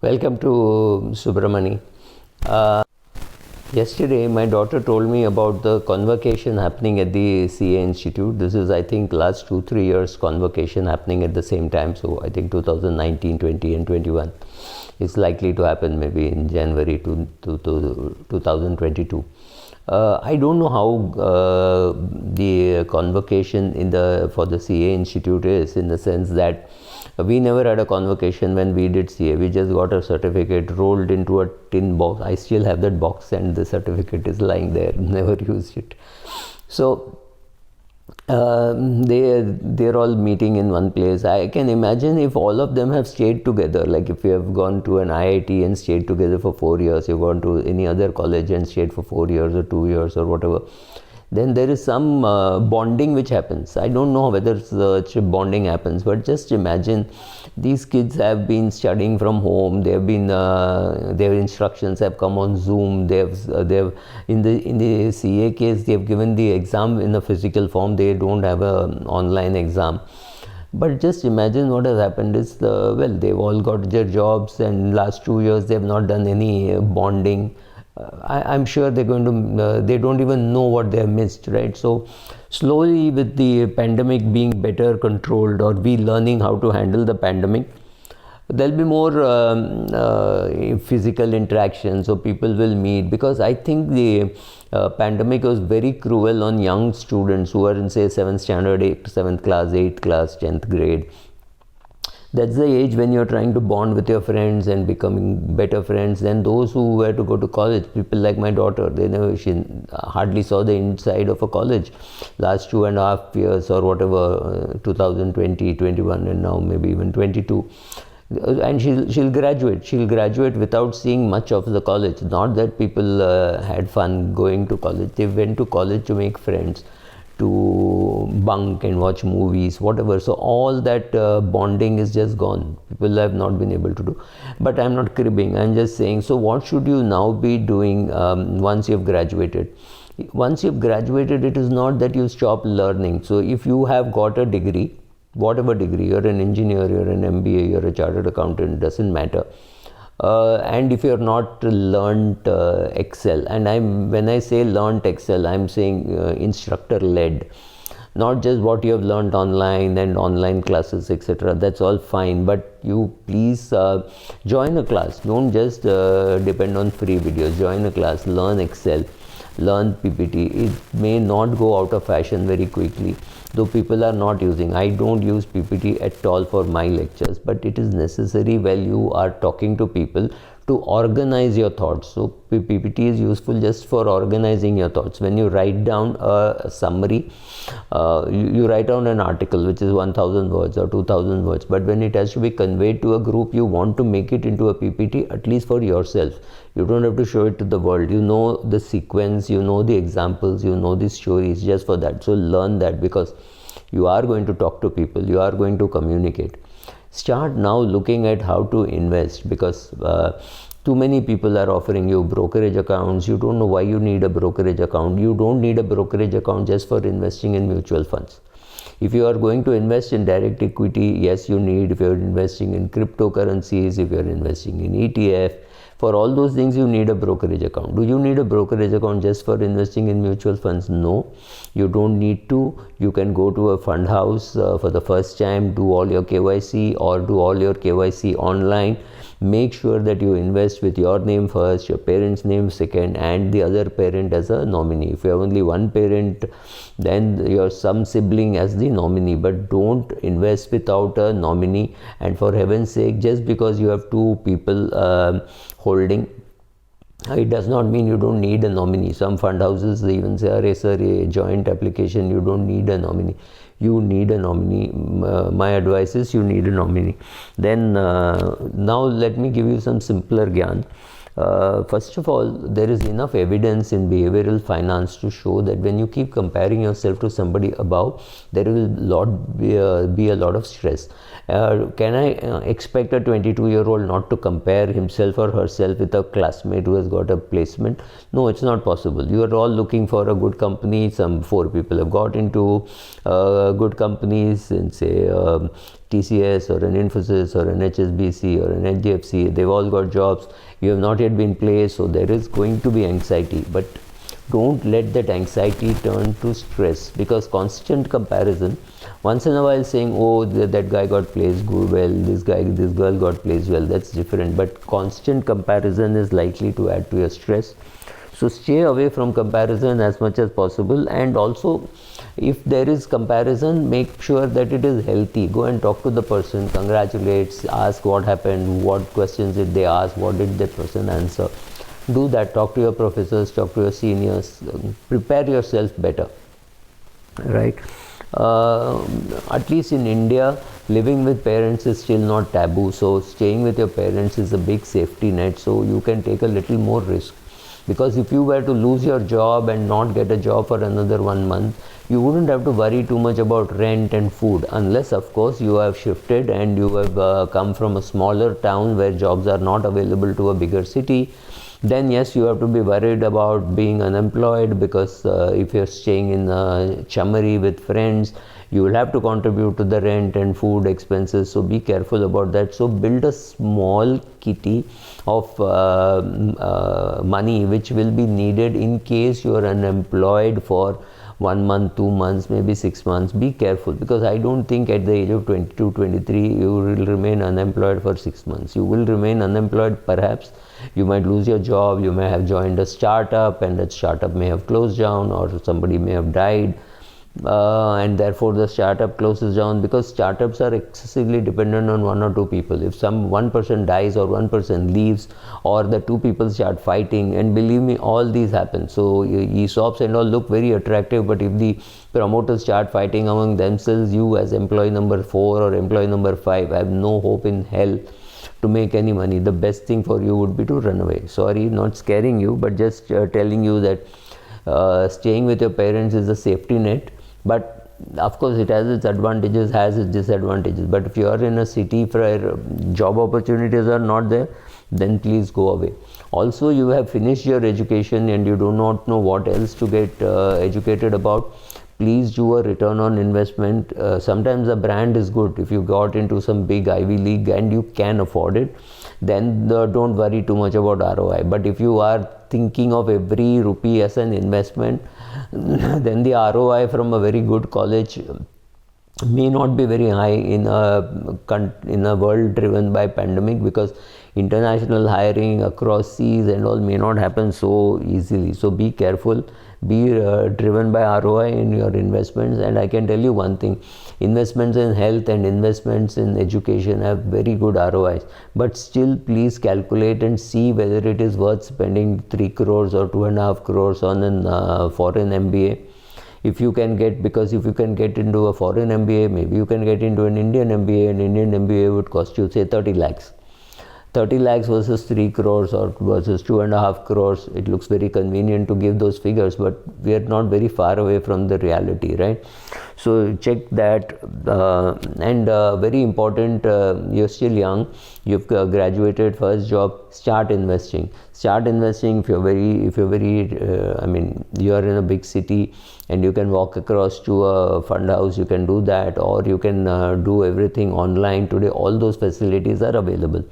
Welcome to Subramani. Yesterday, my daughter told me about the convocation happening at the CA Institute. This is, I think, last 2-3 years convocation happening at the same time. So I think 2019, 20 and 21 is likely to happen maybe in January to 2022. I don't know how the convocation for the CA Institute is, in the sense that we never had a convocation when we did CA. We just got a certificate rolled into a tin box. I still have that box and the certificate is lying there, never used it. So they're all meeting in one place. I can imagine if all of them have stayed together, like if you have gone to an IIT and stayed together for 4 years, you've gone to any other college and stayed for 4 years or 2 years or whatever, then there is some bonding which happens. I don't know whether such bonding happens, but just imagine these kids have been studying from home. They have been their instructions have come on Zoom. They've in the CA case, they have given the exam in a physical form. They don't have an online exam. But just imagine what has happened is, they've all got their jobs, and last 2 years they have not done any bonding. I'm sure they're going to, they don't even know what they have missed, right? So slowly, with the pandemic being better controlled, or we learning how to handle the pandemic, there'll be more physical interaction, so people will meet. Because I think the pandemic was very cruel on young students who are in, say, 7th standard, 7th class, 8th class, 10th grade. That's the age when you're trying to bond with your friends and becoming better friends than those who were to go to college. People like my daughter, she hardly saw the inside of a college last 2.5 years or whatever, 2020, 21 and now maybe even 22. And she'll graduate without seeing much of the college. Not that people had fun going to college. They went to college to make friends, to bunk and watch movies, whatever. So all that bonding is just gone. People have not been able to do. But I'm not cribbing, I'm just saying, so what should you now be doing once you've graduated? Once you've graduated, it is not that you stop learning. So if you have got a degree, whatever degree, you're an engineer, you're an MBA, you're a chartered accountant, doesn't matter. And if you're not learnt Excel, and when I say learnt Excel, I'm saying instructor led, not just what you have learnt online and online classes, etc. That's all fine, but you please join a class. Don't just depend on free videos. Join a class, learn Excel, learn PPT. It may not go out of fashion very quickly, though people are not using. I don't use PPT at all for my lectures, but it is necessary while you are talking to people to organize your thoughts. So PPT is useful just for organizing your thoughts. When you write down a summary, you write down an article which is 1000 words or 2000 words, but when it has to be conveyed to a group, you want to make it into a PPT, at least for yourself. You don't have to show it to the world. You know the sequence, you know the examples, you know the stories, just for that. So learn that, because you are going to talk to people, you are going to communicate. Start now looking at how to invest, because too many people are offering you brokerage accounts. You don't know why you need a brokerage account. You don't need a brokerage account just for investing in mutual funds. If you are going to invest in direct equity, yes, you need. If you're investing in cryptocurrencies, if you're investing in ETF, for all those things, you need a brokerage account. Do you need a brokerage account just for investing in mutual funds? No, you don't need to. You can go to a fund house for the first time, do all your KYC, or do all your KYC online. Make sure that you invest with your name first, your parent's name second, and the other parent as a nominee. If you have only one parent, then your some sibling as the nominee, but don't invest without a nominee. And for heaven's sake, just because you have two people holding, it does not mean you don't need a nominee. Some fund houses, they even say, sir, a joint application, you don't need a nominee. You need a nominee. My advice is you need a nominee. Then now let me give you some simpler gyan. First of all, there is enough evidence in behavioral finance to show that when you keep comparing yourself to somebody above, there will be a lot of stress. Can I expect a 22-year-old not to compare himself or herself with a classmate who has got a placement? No, it's not possible. You are all looking for a good company. Some 4 people have got into good companies, and say TCS or an Infosys or an HSBC or an HDFC, they've all got jobs. You have not yet been placed, so there is going to be anxiety. But don't let that anxiety turn to stress, because constant comparison, once in a while saying, oh, that guy got placed good, well, this girl got placed well, that's different. But constant comparison is likely to add to your stress. So stay away from comparison as much as possible. And also, if there is comparison, make sure that it is healthy. Go and talk to the person, congratulate, ask what happened, what questions did they ask, what did that person answer. Do that. Talk to your professors, talk to your seniors, prepare yourself better, right? At least in India, living with parents is still not taboo, so staying with your parents is a big safety net, so you can take a little more risk. Because if you were to lose your job and not get a job for another 1 month, you wouldn't have to worry too much about rent and food, unless of course you have shifted and you have come from a smaller town where jobs are not available to a bigger city. Then yes, you have to be worried about being unemployed, because if you're staying in Chamari with friends, you will have to contribute to the rent and food expenses, so be careful about that. So build a small kitty of money which will be needed in case you are unemployed for 1 month, 2 months, maybe 6 months. Be careful, because I don't think at the age of 22, 23 you will remain unemployed for 6 months. You will remain unemployed perhaps. You might lose your job, you may have joined a startup and that startup may have closed down, or somebody may have died, and therefore the startup closes down, because startups are excessively dependent on 1 or 2 people. If one person dies or one person leaves, or the 2 people start fighting, and believe me, all these happen. So ESOPs and all look very attractive, but if the promoters start fighting among themselves, you as employee number 4 or employee number 5 have no hope in hell to make any money. The best thing for you would be to run away. Sorry, not scaring you, but just telling you that staying with your parents is a safety net. But of course it has its advantages, has its disadvantages. But if you are in a city where job opportunities are not there, then please go away. Also, you have finished your education and you do not know what else to get educated about, please do a return on investment. Sometimes a brand is good. If you got into some big Ivy League and you can afford it, then don't worry too much about ROI. But if you are thinking of every rupee as an investment, then the ROI from a very good college may not be very high in a world driven by pandemic, because international hiring across seas and all may not happen so easily. So be careful, be driven by ROI in your investments. And I can tell you one thing, investments in health and investments in education have very good ROIs, but still please calculate and see whether it is worth spending 3 crores or 2.5 crores on a foreign MBA. If you can get, because if you can get into a foreign MBA, maybe you can get into an Indian MBA. An Indian MBA would cost you say 30 lakhs. 30 lakhs versus 3 crores or versus 2.5 crores. It looks very convenient to give those figures, but we are not very far away from the reality, right? So check that. And very important, you're still young, you've graduated, first job, start investing. Start investing if you're very, you are in a big city and you can walk across to a fund house, you can do that, or you can do everything online today. All those facilities are available.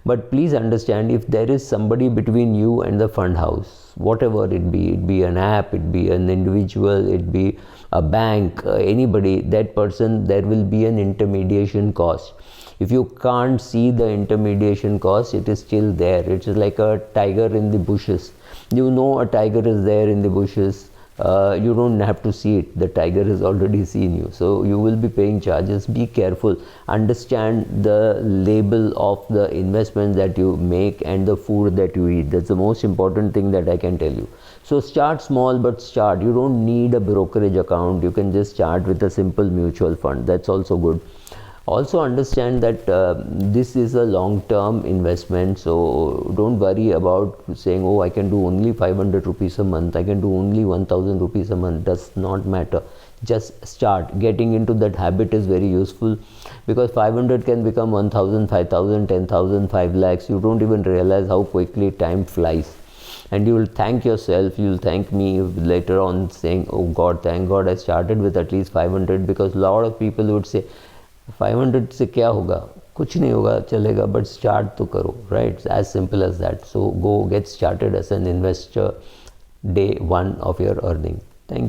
But please understand, if there is somebody between you and the fund house, whatever it be an app, it be an individual, it be a bank, anybody, that person, there will be an intermediation cost. If you can't see the intermediation cost, it is still there. It's like a tiger in the bushes. You know a tiger is there in the bushes. You don't have to see it. The tiger has already seen you. So you will be paying charges. Be careful. Understand the label of the investment that you make and the food that you eat. That's the most important thing that I can tell you. So start small, but start. You don't need a brokerage account. You can just start with a simple mutual fund. That's also good. Also understand that this is a long-term investment, so don't worry about saying, oh, I can do only 500 rupees a month, I can do only 1000 rupees a month. Does not matter. Just start. Getting into that habit is very useful, because 500 can become 1000, 5000, 10,000, 5 lakhs. You don't even realize how quickly time flies. And you will thank yourself, you will thank me later on saying, oh God, thank God I started with at least 500, because a lot of people would say, 500 से क्या होगा, कुछ नहीं होगा, चलेगा, but start तो करो, right, as simple as that. So go get started as an investor day one of your earning. Thank you.